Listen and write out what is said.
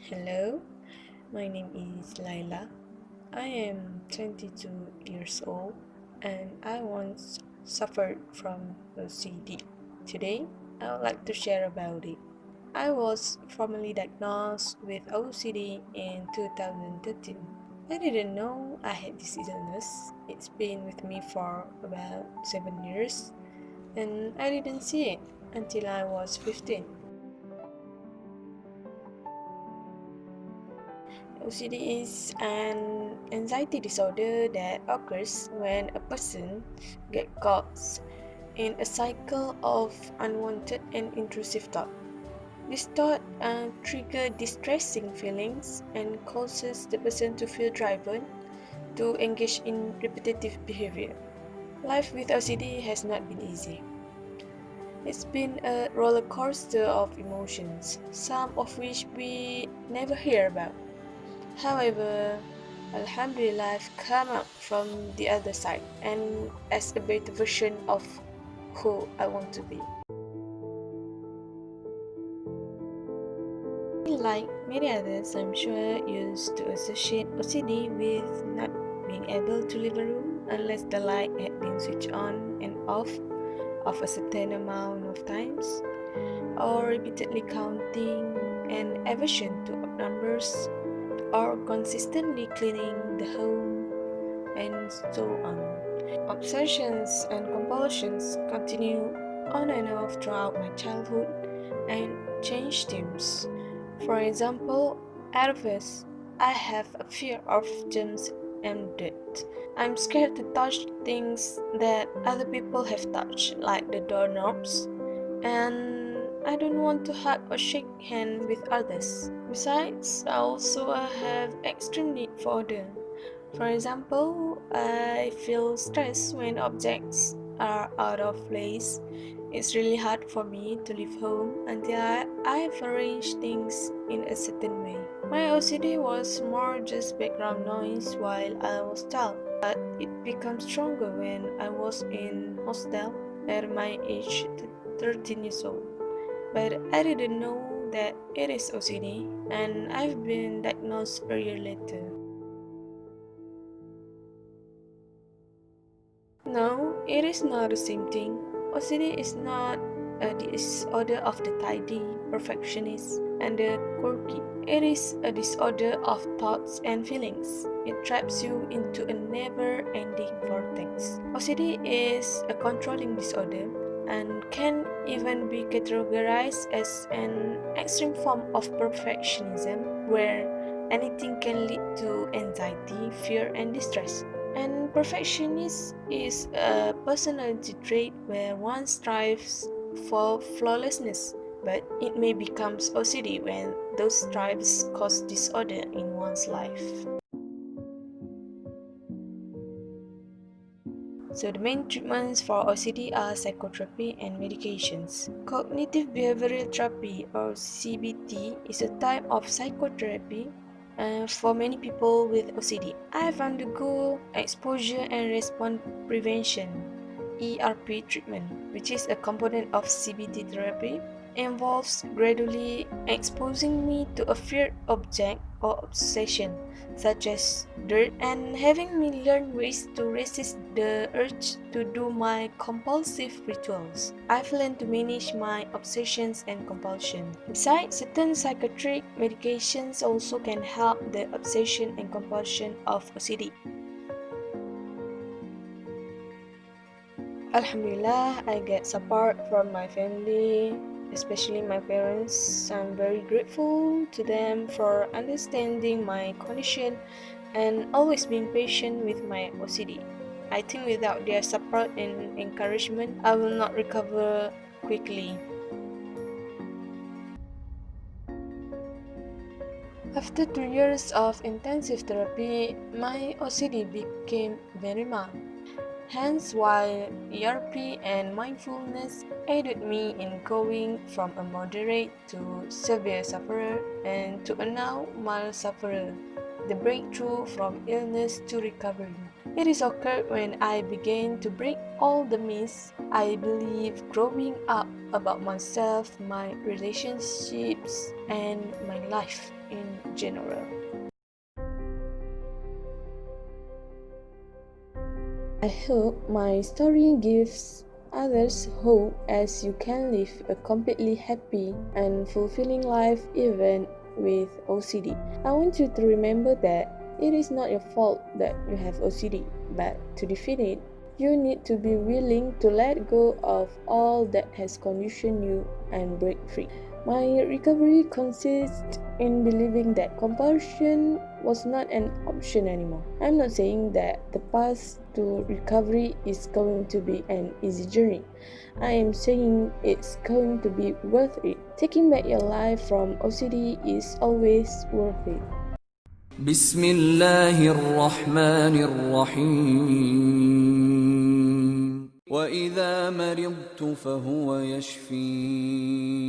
Hello, my name is Laila. I am 22 years old and I once suffered from OCD. Today, I would like to share about it. I was formally diagnosed with OCD in 2013. I didn't know I had this illness. It's been with me for about 7 years and I didn't see it until I was 15. OCD is an anxiety disorder that occurs when a person gets caught in a cycle of unwanted and intrusive thought. This thought triggers distressing feelings and causes the person to feel driven to engage in repetitive behavior. Life with OCD has not been easy. It's been a roller coaster of emotions, some of which we never hear about. However, Alhamdulillah, I've come out from the other side and as a better version of who I want to be. Like many others, I'm sure used to associate OCD with not being able to leave a room unless the light had been switched on and off of a certain amount of times, or repeatedly counting and aversion to odd numbers, or consistently cleaning the home, and so on. Obsessions and compulsions continue on and off throughout my childhood and change themes. For example, out of this, I have a fear of germs and dirt. I'm scared to touch things that other people have touched, like the doorknobs, and I don't want to hug or shake hands with others. Besides, I also have extreme need for order. For example, I feel stressed when objects are out of place. It's really hard for me to leave home until I've arranged things in a certain way. My OCD was more just background noise while I was child, but it became stronger when I was in hostel at my age 13 years old. But I didn't know that it is OCD, and I've been diagnosed a year later. No, it is not the same thing. OCD is not a disorder of the tidy, perfectionist, and the quirky. It is a disorder of thoughts and feelings. It traps you into a never-ending vortex. OCD is a controlling disorder and can even be categorized as an extreme form of perfectionism where anything can lead to anxiety, fear, and distress. And perfectionist is a personality trait where one strives for flawlessness, but it may become OCD when those strives cause disorder in one's life. So the main treatments for OCD are psychotherapy and medications. Cognitive behavioral therapy or CBT is a type of psychotherapy for many people with OCD. I've undergone exposure and response prevention ERP treatment, which is a component of CBT therapy, involves gradually exposing me to a feared object or obsession, such as dirt, and having me learn ways to resist the urge to do my compulsive rituals. I've learned to manage my obsessions and compulsion. Besides, certain psychiatric medications also can help the obsession and compulsion of OCD. Alhamdulillah, I get support from my family, especially my parents. I'm very grateful to them for understanding my condition and always being patient with my OCD. I think without their support and encouragement, I will not recover quickly. After 2 years of intensive therapy, my OCD became very mild. Hence why ERP and mindfulness aided me in going from a moderate to severe sufferer and to a now mild sufferer, the breakthrough from illness to recovery. It is occurred when I began to break all the myths I believed growing up about myself, my relationships, and my life in general. I hope my story gives others hope as you can live a completely happy and fulfilling life even with OCD. I want you to remember that it is not your fault that you have OCD, but to defeat it, you need to be willing to let go of all that has conditioned you and break free. My recovery consists in believing that compulsion was not an option anymore. I'm not saying that the path to recovery is going to be an easy journey. I am saying it's going to be worth it. Taking back your life from OCD is always worth it. بسم الله الرحمن الرحيم وإذا مرضت فهو يشفين